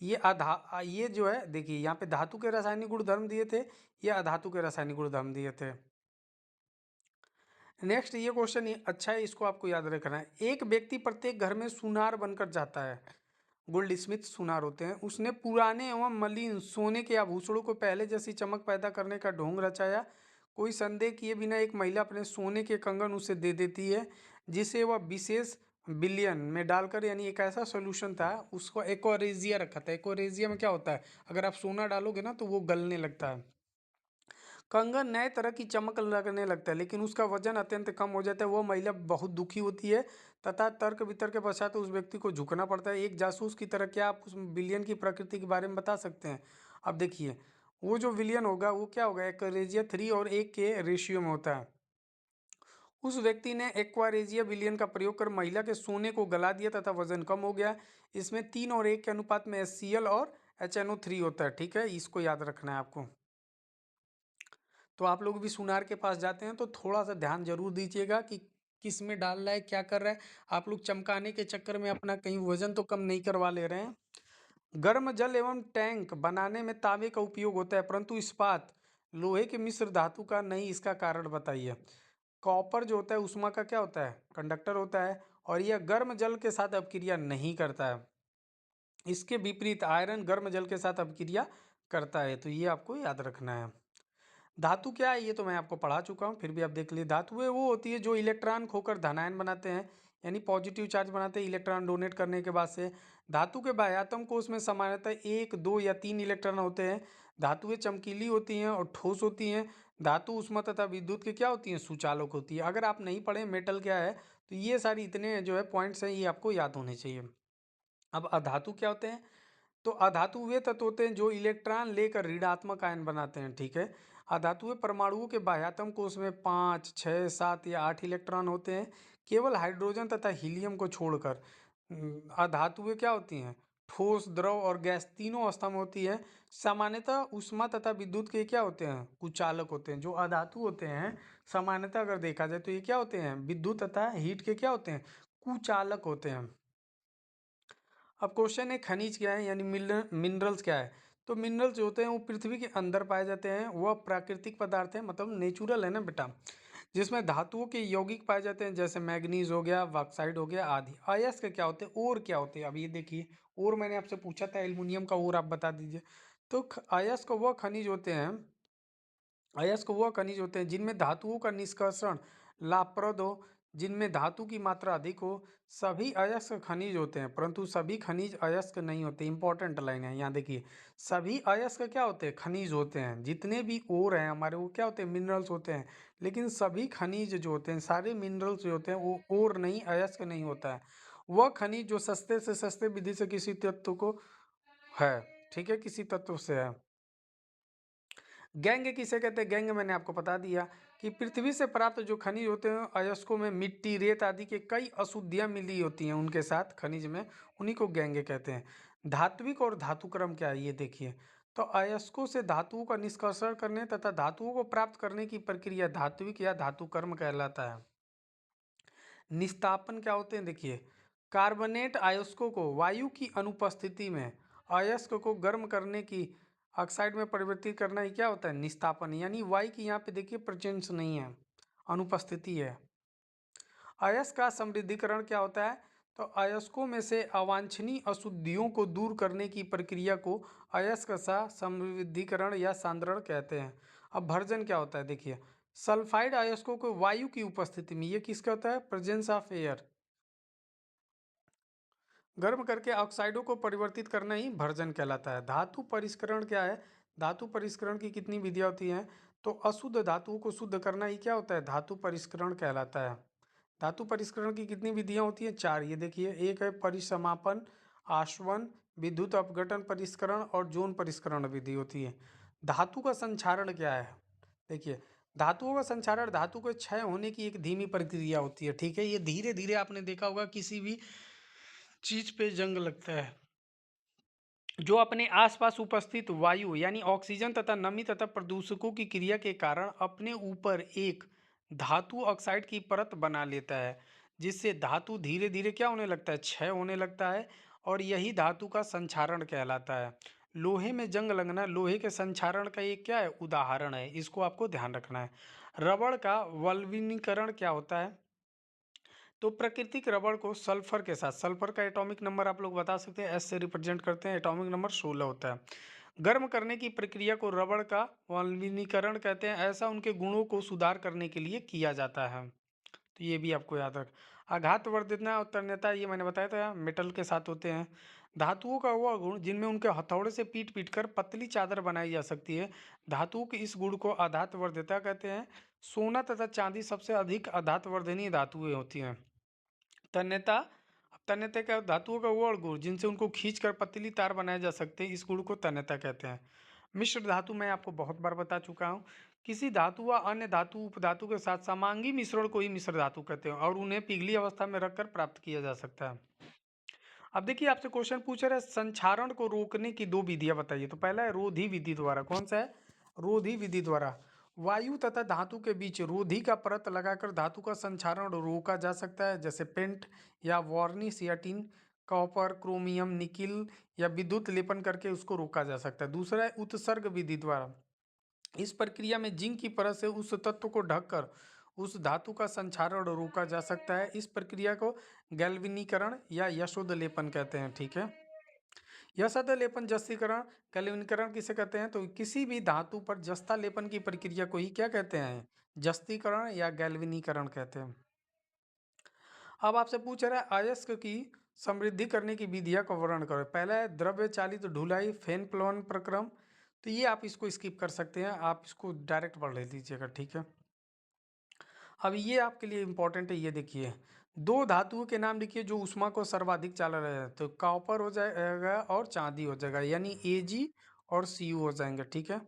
ये जो है, देखिए यहाँ पे धातु के रासायनिक गुणधर्म दिए थे, ये अधातु के रासायनिक गुणधर्म दिए थे। नेक्स्ट ये क्वेश्चन अच्छा है, इसको आपको याद रखना है। एक व्यक्ति प्रत्येक घर में सुनार बनकर जाता है, गोल्ड स्मिथ सुनार होते हैं। उसने पुराने एवं मलिन सोने के आभूषणों को पहले जैसी चमक पैदा करने का ढोंग रचाया। कोई संदेह किए बिना एक महिला अपने सोने के कंगन उसे दे देती है, जिसे वह विशेष बिलियन में डालकर, यानी एक ऐसा सोल्यूशन था, उसको एक्वारेजिया रखा था। एक्वारेजिया में क्या होता है, अगर आप सोना डालोगे ना तो वो गलने लगता है। कंगन नए तरह की चमक लगने लगता है, लेकिन उसका वजन अत्यंत कम हो जाता है। वो महिला बहुत दुखी होती है तथा तर्क वितर्क के पश्चात उस व्यक्ति को झुकना पड़ता है। एक जासूस की तरह क्या आप उस बिलियन की प्रकृति के बारे में बता सकते हैं। अब देखिए, वो जो विलियन होगा वो क्या होगा, एक्वारेजिया 3 और 1 के रेशियो में होता है। उस व्यक्ति ने एक्वारेजिया विलियन का प्रयोग कर महिला के सोने को गला दिया तथा वजन कम हो गया। इसमें 3 और 1 के अनुपात में HCl और HNO3 होता है। ठीक है, इसको याद रखना है आपको। तो आप लोग भी सुनार के पास जाते हैं तो थोड़ा सा ध्यान जरूर दीजिएगा कि किस में डाल रहा है, क्या कर रहा है। आप लोग चमकाने के चक्कर में अपना कहीं वजन तो कम नहीं करवा ले रहे हैं। गर्म जल एवं टैंक बनाने में तांबे का उपयोग होता है, परंतु इस्पात, लोहे के मिश्र धातु का नहीं। इसका कारण बताइए। कॉपर जो होता है उष्मा का क्या होता है, कंडक्टर होता है, और यह गर्म जल के साथ अपक्रिया नहीं करता है। इसके विपरीत आयरन गर्म जल के साथ अपक्रिया करता है। तो ये आपको याद रखना है। धातु क्या है ये तो मैं आपको पढ़ा चुका हूँ, फिर भी आप देख लीजिए। धातुएं वो होती है जो इलेक्ट्रॉन खोकर धनायन बनाते हैं, यानी पॉजिटिव चार्ज बनाते हैं इलेक्ट्रॉन डोनेट करने के बाद से। धातु के बाह्यतम कोश में सामान्यतः 1, 2 या 3 इलेक्ट्रॉन होते हैं। धातुएं चमकीली होती हैं और ठोस होती हैं। धातु उष्मा तथा विद्युत के क्या होती हैं, सुचालक होती है। अगर आप नहीं पढ़े मेटल क्या है तो ये सारी इतने जो है पॉइंट्स हैं ये आपको याद होने चाहिए। अब अधातु क्या होते हैं, तो अधातु वे तत्व होते हैं जो इलेक्ट्रॉन लेकर ऋणात्मक आयन बनाते हैं। ठीक है, अधातुएं परमाणुओं के बाह्यतम कोश में 5, 6, 7 या 8 इलेक्ट्रॉन होते हैं, केवल हाइड्रोजन तथा हीलियम को छोड़कर। अधातुएं क्या होती हैं, ठोस, द्रव और गैस तीनों अवस्था में होती है। सामान्यतः ऊष्मा तथा विद्युत के क्या होते हैं, कुचालक होते हैं। जो अधातु होते हैं सामान्यतः अगर देखा जाए तो ये क्या होते हैं, विद्युत तथा हीट के क्या होते हैं, कुचालक होते हैं। अब क्वेश्चन है खनिज क्या है, यानी मिनरल्स क्या है। तो मिनरल्स जो होते हैं वो पृथ्वी के अंदर पाए जाते हैं, वह प्राकृतिक पदार्थ है, मतलब नेचुरल है ना बेटा, जिसमें धातुओं के यौगिक पाए जाते हैं, जैसे मैग्नीज हो गया, बॉक्साइड हो गया आदि। अयस्क क्या होते हैं, और क्या होते हैं। अब ये देखिए, और मैंने आपसे पूछा था एल्युमिनियम का, और आप बता दीजिए। तो अयस्क वह खनिज होते हैं, अयस्क वह खनिज होते हैं जिनमें धातुओं का निष्कर्षण लाभप्रद हो, जिनमें धातु की मात्रा अधिक हो। सभी अयस्क खनिज होते हैं, परंतु सभी खनिज अयस्क नहीं होते। इंपॉर्टेंट लाइन है यहाँ देखिए, सभी अयस्क क्या होते हैं, खनिज होते हैं। जितने भी ओर हैं हमारे वो क्या होते हैं, मिनरल्स होते हैं। लेकिन सभी खनिज जो होते हैं, सारे मिनरल्स जो होते हैं वो ओर नहीं, अयस्क नहीं होता है। वह खनिज जो सस्ते से सस्ते विधि से किसी तत्व को है, ठीक है, किसी तत्व से है। गैंग किसे कहते हैं, गैंग मैंने आपको बता दिया कि पृथ्वी से प्राप्त जो खनिज होते हैं अयस्कों में मिट्टी, रेत आदि के कई अशुद्धियां मिली होती हैं उनके साथ खनिज में, उन्हीं को गैंग कहते हैं। धात्विक और धातु क्रम क्या है ये देखिए। तो अयस्कों से धातुओं का निष्कर्षण करने तथा धातुओं को प्राप्त करने की प्रक्रिया धात्विक या धातु कर्म कहलाता है। निस्तापन क्या होते हैं देखिए, कार्बोनेट अयस्कों को वायु की अनुपस्थिति में अयस्क को गर्म करने की ऑक्साइड में परिवर्तित करना ही क्या होता है, निस्तापन। यानी वायु की यहाँ पे देखिए प्रेजेंस नहीं है, अनुपस्थिति है। अयस्क का समृद्धिकरण क्या होता है, तो अयस्कों में से अवांछनीय अशुद्धियों को दूर करने की प्रक्रिया को अयस्क सा समृद्धिकरण या सांद्रण कहते हैं। अब भर्जन क्या होता है देखिए, सल्फाइड अयस्कों को वायु की उपस्थिति में, ये किसका होता है, प्रेजेंस ऑफ एयर, गर्म करके ऑक्साइडों को परिवर्तित करना ही भर्जन कहलाता है। धातु परिष्करण क्या है, धातु परिष्करण की कितनी विधियां होती हैं, तो अशुद्ध धातुओं को शुद्ध करना ही क्या होता है, धातु परिष्करण कहलाता है। धातु परिष्करण की कितनी विधियां होती हैं, 4। ये देखिए, एक है परिसमापन, आशवन, विद्युत अपघटन परिष्करण और जोन परिष्करण विधि होती है। धातु का संक्षारण क्या है, देखिए, धातुओं का संक्षारण धातु के क्षय होने की एक धीमी प्रक्रिया होती है। ठीक है, ये धीरे धीरे, आपने देखा होगा किसी भी चीज पे जंग लगता है, जो अपने आसपास उपस्थित वायु यानी ऑक्सीजन तथा नमी तथा प्रदूषकों की क्रिया के कारण अपने ऊपर एक धातु ऑक्साइड की परत बना लेता है, जिससे धातु धीरे धीरे क्या होने लगता है, क्षय होने लगता है, और यही धातु का संक्षारण कहलाता है। लोहे में जंग लगना लोहे के संक्षारण का एक क्या है, उदाहरण है, इसको आपको ध्यान रखना है। रबड़ का वल्कनीकरण क्या होता है, तो प्राकृतिक रबड़ को सल्फर के साथ, सल्फर का एटॉमिक नंबर आप लोग बता सकते हैं, एस से रिप्रेजेंट करते हैं, एटॉमिक नंबर 16 होता है। गर्म करने की प्रक्रिया को रबड़ का वल्कनीकरण कहते हैं, ऐसा उनके गुणों को सुधार करने के लिए किया जाता है। तो ये भी आपको याद रख। आघात वर्धना और तन्यता, ये मैंने बताया था मेटल के साथ होते हैं। धातुओं का वह गुण जिनमें उनके हथौड़े से पीट पीट कर पतली चादर बनाई जा सकती है, धातुओं के इस गुण को आघात वर्धता कहते हैं। सोना तथा चांदी सबसे अधिक आघात वर्धनीय धातुएं होती हैं। तन्यता, अब तन्यता क्या, धातुओं का वो गुण जिनसे उनको खींच कर पतली तार बनाए जा सकते हैं, इस गुण को तन्यता कहते हैं। मिश्र धातु मैं आपको बहुत बार बता चुका हूँ। किसी धातु व अन्य धातु उपधातु के साथ समांगी मिश्रण को ही मिश्र धातु कहते हैं और उन्हें पिघली अवस्था में रखकर प्राप्त किया जा सकता है। अब देखिए आपसे क्वेश्चन पूछ रहा है संक्षारण को रोकने की दो विधियां बताइए। तो पहला है रोधी विधि द्वारा। कौन सा है? रोधी विधि द्वारा वायु तथा धातु के बीच रोधी का परत लगाकर धातु का संक्षारण रोका जा सकता है, जैसे पेंट या वार्निश या टिन, कॉपर, क्रोमियम, निकिल या विद्युत लेपन करके उसको रोका जा सकता है। दूसरा है उत्सर्ग विधि द्वारा। इस प्रक्रिया में जिंक की परत से उस तत्व को ढककर उस धातु का संक्षारण रोका जा सकता है। इस प्रक्रिया को गैल्वेनीकरण या यशोद लेपन कहते हैं। ठीक है, यशोद लेपन, जस्तीकरण, गैल्वेनीकरण किसे कहते हैं? तो किसी भी धातु पर जस्ता लेपन की प्रक्रिया को ही क्या कहते हैं? जस्तीकरण या गैल्वेनीकरण कहते हैं। अब आपसे पूछ रहा है अयस्क की समृद्धि करने की विधियां का वर्णन करो। पहला है द्रव्य चालित ढुलाई, फेन प्लोन प्रक्रम। तो ये आप इसको स्किप कर सकते हैं, आप इसको डायरेक्ट पढ़ लीजिएगा। ठीक है, अब ये आपके लिए इंपॉर्टेंट है। ये देखिए, दो धातुओं के नाम लिखिए जो ऊष्मा को सर्वाधिक चाला रहे हैं। तो कॉपर हो जाएगा और चांदी हो जाएगा, यानी Ag और Cu हो जाएंगे। ठीक है,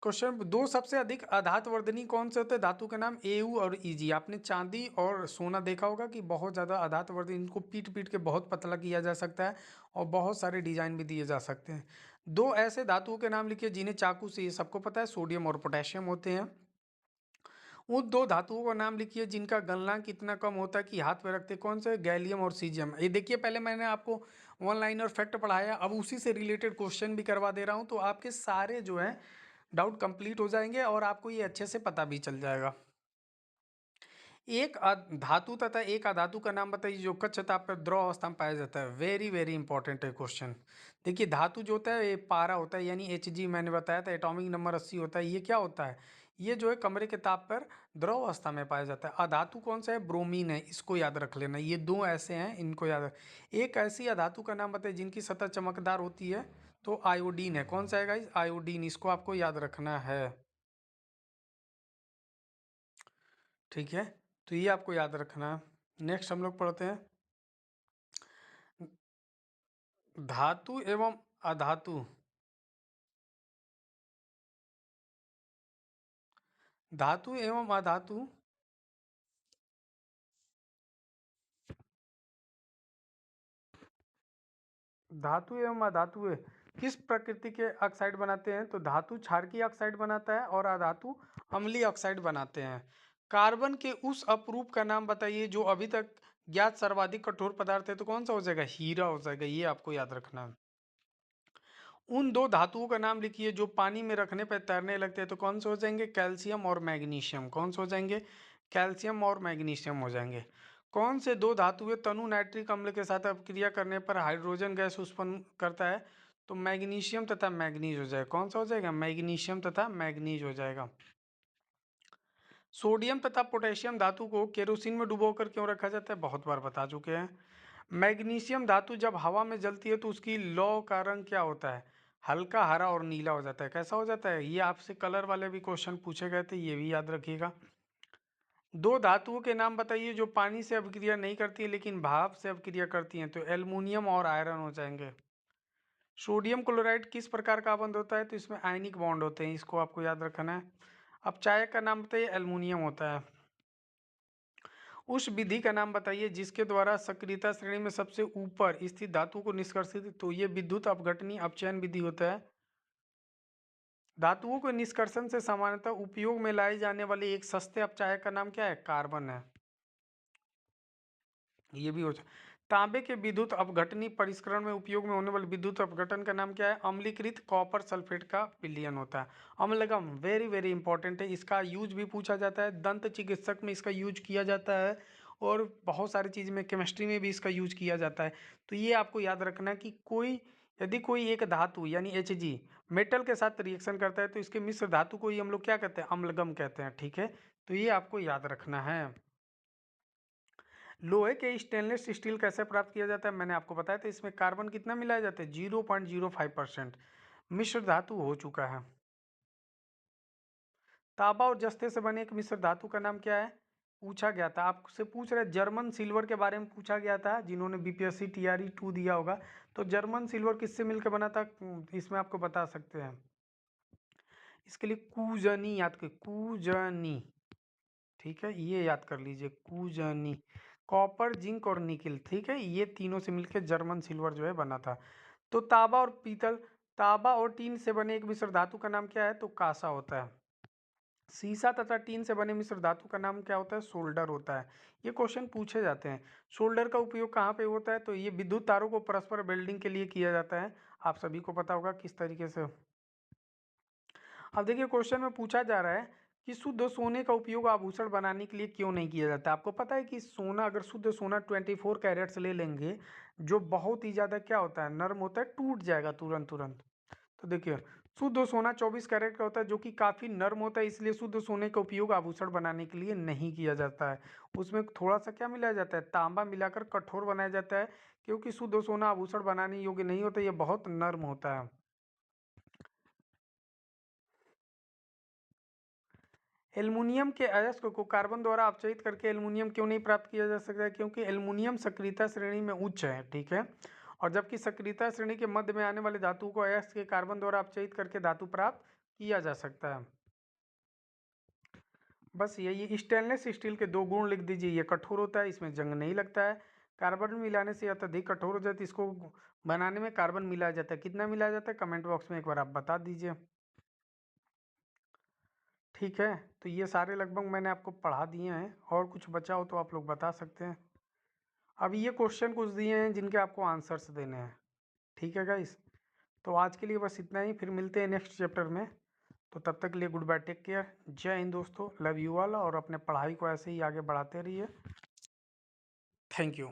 क्वेश्चन दो सबसे अधिक आघातवर्धनी कौन से होते हैं धातु के नाम? Au और Eg। आपने चांदी और सोना देखा होगा कि बहुत ज़्यादा आघातवर्धनी, इनको पीट पीट के बहुत पतला किया जा सकता है और बहुत सारे डिजाइन भी दिए जा सकते हैं। दो ऐसे धातुओं के नाम लिखिए जिन्हें चाकू से, ये सबको पता है, सोडियम और पोटेशियम होते हैं। उन दो धातुओं का नाम लिखिए जिनका गलनांक इतना कम होता है कि हाथ में रखते। कौन से? गैलियम और सीजियम। ये देखिए, पहले मैंने आपको वन लाइनर फैक्ट पढ़ाया, अब उसी से रिलेटेड क्वेश्चन भी करवा दे रहा हूँ, तो आपके सारे जो है डाउट कंप्लीट हो जाएंगे और आपको ये अच्छे से पता भी चल जाएगा। एक धातु तथा एक अधातु का नाम बताइए जो कच्छ ताप पर द्रव अवस्था में पाया जाता है। वेरी वेरी इंपॉर्टेंट है क्वेश्चन। देखिए, धातु जो होता है ये पारा होता है, यानी Hg मैंने बताया था, एटॉमिक नंबर 80 होता है। ये क्या होता है? ये जो है कमरे के ताप पर द्रव अवस्था में पाया जाता है। अधातु कौन सा है? ब्रोमीन है, इसको याद रख लेना। ये दो ऐसे हैं, इनको याद रख। एक ऐसी अधातु का नाम बताइए जिनकी सतह चमकदार होती है। तो आयोडीन है। कौन सा है गाइस? आयोडीन, इसको आपको याद रखना है। ठीक है, तो ये आपको याद रखना है। नेक्स्ट हम लोग पढ़ते हैं धातु एवं अधातु। धातु एवं अधातु धातु एवं अधातु किस प्रकृति के ऑक्साइड बनाते हैं? तो धातु क्षारकीय ऑक्साइड बनाता है और अधातु अम्लीय ऑक्साइड बनाते हैं। कार्बन के उस अपरूप का नाम बताइए जो अभी तक ज्ञात सर्वाधिक कठोर पदार्थ है। तो कौन सा हो जाएगा? हीरा हो जाएगा। ये आपको याद रखना है। उन दो धातुओं का नाम लिखिए जो पानी में रखने पर तैरने लगते हैं। तो कौन से हो जाएंगे? कैल्शियम और मैग्नीशियम। कौन से हो जाएंगे? कैल्शियम और मैग्नीशियम हो जाएंगे। कौन से दो धातुएं तनु नाइट्रिक अम्ल के साथ अपक्रिया करने पर हाइड्रोजन गैस उत्पन्न करता है? तो मैग्नीशियम तथा मैग्नीज हो जाएगा। कौन सा हो जाएगा? मैग्नीशियम तथा मैग्नीज हो जाएगा। सोडियम तथा पोटेशियम धातु को केरोसिन में डुबोकर क्यों रखा जाता है? बहुत बार बता चुके हैं। मैग्नीशियम धातु जब हवा में जलती है तो उसकी लौ का रंग क्या होता है? हल्का हरा और नीला हो जाता है। कैसा हो जाता है? ये आपसे कलर वाले भी क्वेश्चन पूछे गए थे, ये भी याद रखिएगा। दो धातुओं के नाम बताइए जो पानी से अभिक्रिया नहीं करती है लेकिन भाप से अभिक्रिया करती हैं। तो एल्युमिनियम और आयरन हो जाएंगे। सोडियम क्लोराइड किस प्रकार का बंध होता है? तो इसमें आयनिक बॉन्ड होते हैं, इसको आपको याद रखना है। अब चाय का नाम बताइए। एल्युमिनियम होता है। उस विधि का नाम बताइए जिसके द्वारा सक्रियता श्रेणी में सबसे ऊपर स्थित धातु को निष्कर्षित। तो ये विद्युत अपघटनी अपचयन विधि होता है। धातुओं के निष्कर्षण से सामान्यतः उपयोग में लाई जाने वाली एक सस्ते अपचायक का नाम क्या है? कार्बन है। ये भी हो जाए। तांबे के विद्युत अपघटनी परिष्करण में उपयोग में होने वाले विद्युत अपघटन का नाम क्या है? अम्लीकृत कॉपर सल्फेट का विलयन होता है। अम्लगम वेरी वेरी इंपॉर्टेंट है, इसका यूज भी पूछा जाता है। दंत चिकित्सक में इसका यूज किया जाता है और बहुत सारी चीज़ में, केमिस्ट्री में भी इसका यूज किया जाता है। तो ये आपको याद रखना है कि यदि कोई एक धातु यानी Hg मेटल के साथ रिएक्शन करता है तो इसके मिश्र धातु को ही हम लोग क्या कहते हैं? अम्लगम कहते हैं। ठीक है, तो ये आपको याद रखना है। लोहे के स्टेनलेस स्टील कैसे प्राप्त किया जाता है? मैंने आपको बताया था, इसमें कार्बन कितना मिलाया जाता है? 0.05%। मिश्र धातु हो चुका है। तांबा और जस्ते से बने एक मिश्र धातु का नाम क्या है? पूछा गया था, आपसे पूछ रहे जर्मन सिल्वर के बारे में पूछा गया था, जिन्होंने बीपीएससी टीआरई 2 दिया होगा। तो जर्मन सिल्वर किससे मिलकर बना था, इसमें आपको बता सकते हैं। इसके लिए कूजनी याद कर, कूजनी, ठीक है, ये याद कर लीजिए, कूजनी। कॉपर, जिंक और निकिल, ठीक है, ये तीनों से मिलकर जर्मन सिल्वर जो है बना था। तो तांबा और पीतल, तांबा और टीन से बने एक मिश्र धातु का नाम क्या है, तो कांसा होता है। सीसा तथा टीन से बने मिश्र धातु का नाम क्या होता है, सोल्डर होता है। ये क्वेश्चन पूछे जाते हैं। सोल्डर का उपयोग कहाँ पे होता है, तो ये विद्युत तारों को परस्पर वेल्डिंग के लिए किया जाता है। आप सभी को पता होगा किस तरीके से। अब देखिए क्वेश्चन में पूछा जा रहा है कि शुद्ध सोने का उपयोग आभूषण बनाने के लिए क्यों नहीं किया जाता। आपको पता है कि सोना, अगर शुद्ध सोना 24 कैरेट्स ले लेंगे, जो बहुत ही ज़्यादा क्या होता है, नर्म होता है, टूट जाएगा तुरंत तुरंत। तो देखिए शुद्ध सोना 24 कैरेट का होता है, जो कि काफ़ी नर्म होता है, इसलिए शुद्ध सोने का उपयोग आभूषण बनाने के लिए नहीं किया जाता है। उसमें थोड़ा सा क्या मिलाया जाता है, तांबा मिलाकर कठोर बनाया जाता है, क्योंकि शुद्ध सोना आभूषण बनाने योग्य नहीं होता, ये बहुत नर्म होता है। एल्युमिनियम के अयस्क को कार्बन द्वारा अपचयित करके एल्युमिनियम क्यों नहीं प्राप्त किया जा सकता है, क्योंकि एल्युमिनियम सक्रियता श्रेणी में उच्च है, ठीक है, और जबकि सक्रियता श्रेणी के मध्य में आने वाले धातु को अयस्क के कार्बन द्वारा अपचयित करके धातु प्राप्त किया जा सकता है। बस यही, स्टेनलेस स्टील के दो गुण लिख दीजिए, ये कठोर होता है, इसमें जंग नहीं लगता है, कार्बन मिलाने से अत्यधिक कठोर हो जाती है, इसको बनाने में कार्बन मिलाया जाता है, कितना मिलाया जाता है, कमेंट बॉक्स में एक बार आप बता दीजिए। ठीक है, तो ये सारे लगभग मैंने आपको पढ़ा दिए हैं, और कुछ बचा हो तो आप लोग बता सकते हैं। अब ये क्वेश्चन कुछ दिए हैं जिनके आपको आंसर्स देने हैं, ठीक है गाइस। तो आज के लिए बस इतना ही, फिर मिलते हैं नेक्स्ट चैप्टर में। तो तब तक के लिए गुड बाय, टेक केयर, जय हिंद दोस्तों, लव यू ऑल, और अपने पढ़ाई को ऐसे ही आगे बढ़ाते रहिए। Thank you.